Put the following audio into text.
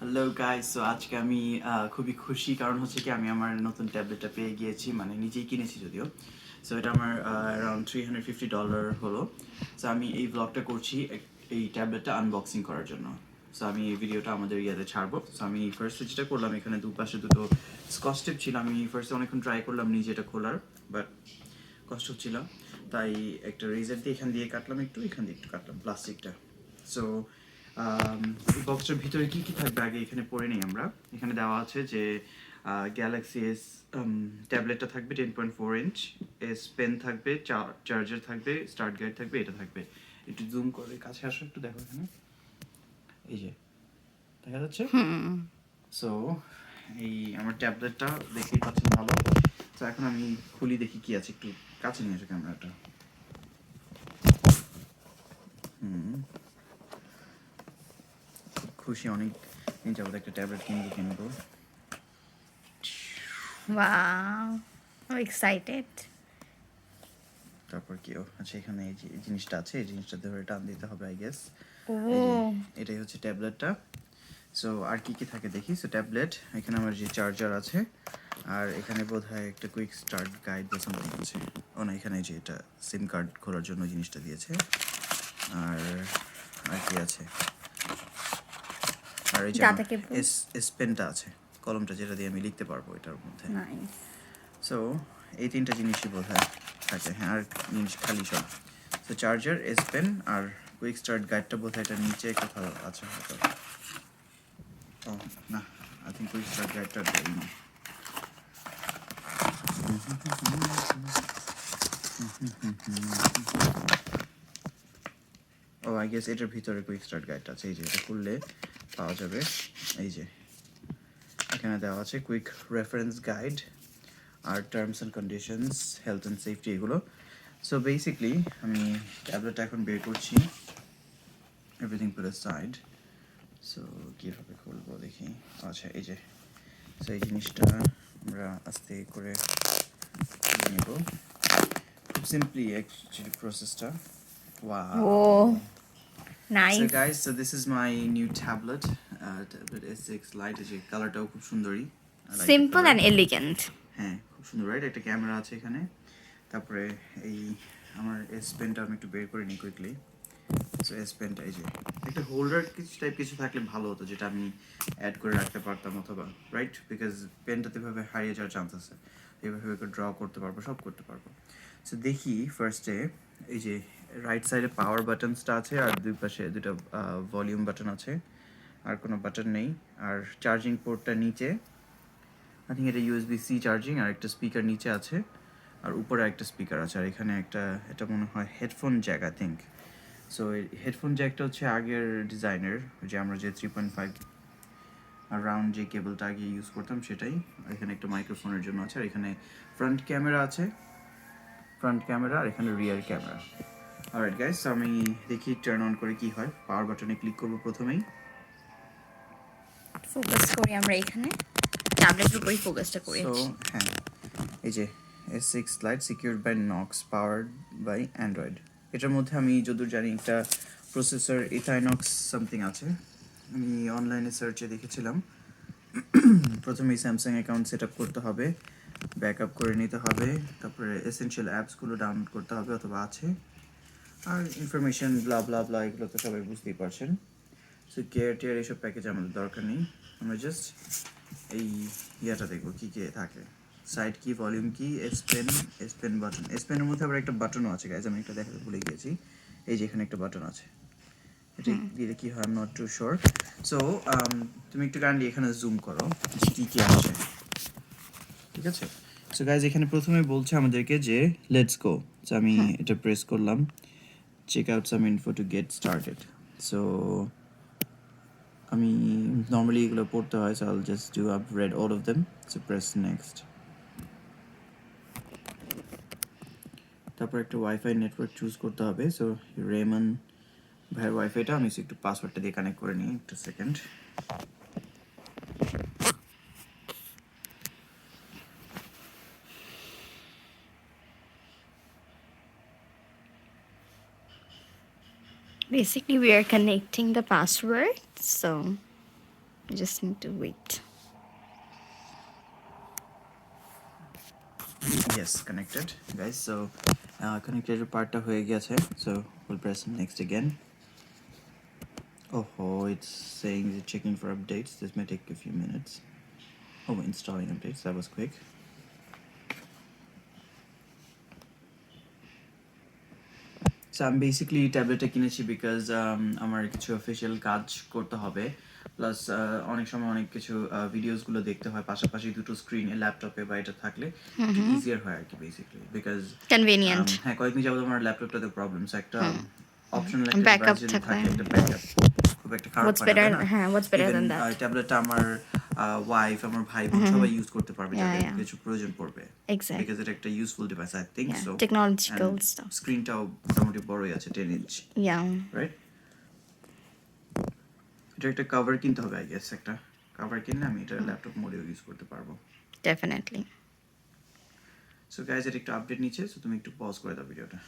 Hello guys, so আজকে আমি খুবই খুশি, কারণ হচ্ছে কি আমি আমার নতুন ট্যাবলেটটা পেয়ে গিয়েছি, মানে নিজেই কিনেছি যদিও। সো এটা আমার অ্যারাউন্ড $350 হলো। সো আমি এই ব্লগটা করছি এই ট্যাবলেটটা আনবক্সিং করার জন্য। সো আমি এই ভিডিওটা আমাদের ইয়াতে ছাড়বো। সো আমি ফার্স্টে যেটা করলাম, এখানে দুপাশে দুটো স্কচ টেপ ছিল। আমি ফার্স্টে অনেকক্ষণ ট্রাই করলাম নিজে এটা খোলার, বাট কষ্ট হচ্ছিল। তাই একটা রেজার দিয়ে এখান দিয়ে কাটলাম, এখান দিয়ে একটু কাটলাম প্লাস্টিকটা। সো এই বক্সটার ভিতরে কী কী থাকবে আগে এখানে পড়ে নিই আমরা। এখানে দেওয়া আছে যে গ্যালাক্সি এস ট্যাবলেটটা থাকবে 10.4 ইঞ্চ, এস পেন থাকবে, চার্জার থাকবে, স্টার্ট গাইড থাকবে, এটা থাকবে। একটু জুম করে কাছে আসো, একটু দেখো এখানে, এই যে দেখা যাচ্ছে। সো এই আমার ট্যাবলেটটা দেখতেই পাচ্ছেন ভালো। তো এখন আমি খুলি, দেখি কি আছে। একটু কাছে নিয়ে আসো ক্যামেরাটা। খুশি, অনেক দিন যাবত একটা ট্যাবলেট কিনবো। Wow, I'm excited. তারপর কি আচ্ছা, এখানে এই যে জিনিসটা আছে, এই জিনিসটা ধরে টান দিতে হবে আই গেস। Oh, এটাই হচ্ছে ট্যাবলেটটা। সো আর কি কি থাকে দেখি। সো ট্যাবলেট, এখানে আমার যে চার্জার আছে, আর এখানে বোধহয় একটা কুইক স্টার্ট গাইড বা সামথিং আছে। ও না, এখানে যে এটা সিম কার্ড খোলার জন্য জিনিসটা দিয়েছে। আর আর কি আছে, আর এই যে আমার এস পেনটা আছে, কলমটা যেটা দিয়ে আমি লিখতে পারবো এটার মধ্যে। nice. সো এই তিনটা জিনিসই বোধহয় থাকে। হ্যাঁ, আর জিনিস খালি সব। সো চার্জার, এস পেন আর কুইক স্টার্ট গাইডটা বোধহয় এটার নিচে কোথাও আছে হয়তো। ও না, আই থিঙ্ক কুইক স্টার্ট গাইডটা দেয়নি। ও আই গেস এটার ভিতরে কুইক স্টার্ট গাইডটা আছে। এই যে এটা খুললে পাওয়া যাবে। এই যে এখানে দেওয়া আছে কুইক রেফারেন্স গাইড আর terms and conditions, health and safety, এগুলো। সো বেসিকলি আমি ট্যাবলেটটা এখন বের করছি, এভরিথিং পুট অ্যাসাইড। সো কীভাবে খুলবো দেখি। আচ্ছা, এই যে সো এই জিনিসটা আমরা আস্তে করে খুলে নেব। খুব সিম্পলি অ্যাকচুয়ালি প্রসেসটা। Oh, So nice. guys, so this is my new tablet, tablet S6 Lite. এই যে কালারটাও খুব সুন্দরী, I like the Simple color. and elegant. হ্যাঁ, খুব সুন্দর, রাইট? একটা ক্যামেরা আছে এখানে। তারপরে এই আমার এস পেনটা আমি একটু বের করে নিই কুইকলি। সো এস পেনটা, এই যে একটা হোল্ডার কিছু থাকলে ভালো হতো, যেটা আমি অ্যাড করে রাখতে পারতাম, অথবা রাইট, বিকজ পেনটাতে এভাবে হারিয়ে যাওয়ার চান্স আছে। এভাবে ড্র করতে পারবো, সব করতে পারবো। সো দেখি ফার্স্টে এই যে রাইট সাইডে পাওয়ার বাটনসটা আছে, আর দুই পাশে দুটো ভলিউম বাটন আছে, আর কোনো বাটন নেই। আর চার্জিং পোর্টটা নিচে, আই থিঙ্ক এটা USB-C চার্জিং, আর একটা স্পিকার নিচে আছে, আর উপরে একটা স্পিকার আছে। আর এখানে এটা মনে হয় headphone Jack, I think. So এই হেডফোন জ্যাকটা হচ্ছে আগের ডিজাইনের, যে আমরা যে 3.5 রাউন্ড যে কেবলটা আগে ইউজ করতাম সেটাই। আর এখানে একটা মাইক্রোফোনের জন্য আছে, আর এখানে ফ্রন্ট ক্যামেরা আছে, আর এখানে রিয়ার ক্যামেরা। অলরাইট গাইস, আমি দেখি টার্ন অন করে কি হয়। পাওয়ার বাটনে ক্লিক করব প্রথমেই। ফোকাস করি আমরা এখানে ট্যাবলেটের উপরই ফোকাসটা সো করেছি। হ্যাঁ, এই যে S6 Lite secured by Knox, powered by Android। এটার মধ্যে আমি যতদূর জানি একটা প্রসেসর ইথাইনক্স সামথিং আছে। আমি অনলাইনে সার্চে দেখেছিলাম। প্রথমেই স্যামসাং অ্যাকাউন্ট সেট আপ করতে হবে, ব্যাকআপ করে নিতে হবে, তারপরে এসেনশিয়াল অ্যাপসগুলো ডাউনলোড করতে হবে, অথবা আছে, আর ইনফরমেশন ব্লা ব্লা ব্লা, এগুলো তো সবাই বুঝতেই পারছেন। সো কেয়ার এইসব প্যাকেজ আমাদের দরকার নেই। আমরা জাস্ট এই ইয়াটা দেখবো কী কী থাকে। সাইড কি, ভলিউম কি, এস পেন বাটন। এস পেনের মধ্যে আবার একটা বাটনও আছে গাইজ, আমি একটা দেখাতে ভুলে গিয়েছি। এই যে এখানে একটা বাটন আছে, এটা দিলে কি হয়, I am not too sure. So তুমি একটু কাইন্ডলি এখানে জুম করো কী কী আছে, ঠিক আছে? সো গাইজ, এখানে প্রথমে বলছে আমাদেরকে যে লেটস গো। সো আমি এটা প্রেস করলাম, check out some info to get started. So আমি নর্মালি এগুলো পড়তে হয়, so I'll just do, I've read all of them. So press next. তারপর একটা ওয়াইফাই নেটওয়ার্ক চুজ করতে হবে। সো রেমন ভাইয়ের ওয়াইফাইটা আমি একটু পাসওয়ার্ডটা দিয়ে কানেক্ট করে নিই, একটু second. Basically, we are connecting the password. So Just need to wait. Yes, connected guys. So connected partটা হয়ে গেছে. So we'll press next again. Oh, it's saying it's checking for updates. This may take a few minutes. Oh, installing updates. That was quick. So আমি basically ট্যাবলেটটা কিনেছি because আমার কিছু official কাজ করতে হবে, plus অনেক সময় অনেক কিছু ভিডিওসগুলো দেখতে হয় পাশাপাশি দুটো স্ক্রিনে ল্যাপটপে বা এটা থাকলে একটু ইজিয়ার হয় আর কি বেসিক্যালি বিকজ Convenient. হ্যাঁ কয়েকদিন যাবত আমার ল্যাপটপটাতে প্রবলেম, সো একটা অপশনাল একটা Backup ডিভাইস যদি থাকলে, থাকে একটা ব্যাকআপ খুব একটা খারাপ What's হয় না, better? তাই না? What's better even than that? ট্যাবলেটটা আমার ওয়াইফ, আমার ভাই বোন সবাই ইউজ করতে পারবে Yeah, যাদের yeah. কিছু প্রয়োজন পড়বে, Exactly. বিকজ এটা একটা useful device I think Yeah, so. technological and stuff. স্ক্রিনটাও মোটামুটি বড়ই আছে, 10 ইঞ্চ, Yeah, রাইট? এটা একটা কভার কিনতে হবে আই গেস, একটা কভার কিনলে আমি এটা ল্যাপটপ মোডেও ইউজ করতে পারবো। definitely. সো গাইজ এটা একটু আপডেট নিচ্ছে, সো তুমি একটু পজ করে দাও ভিডিওটা।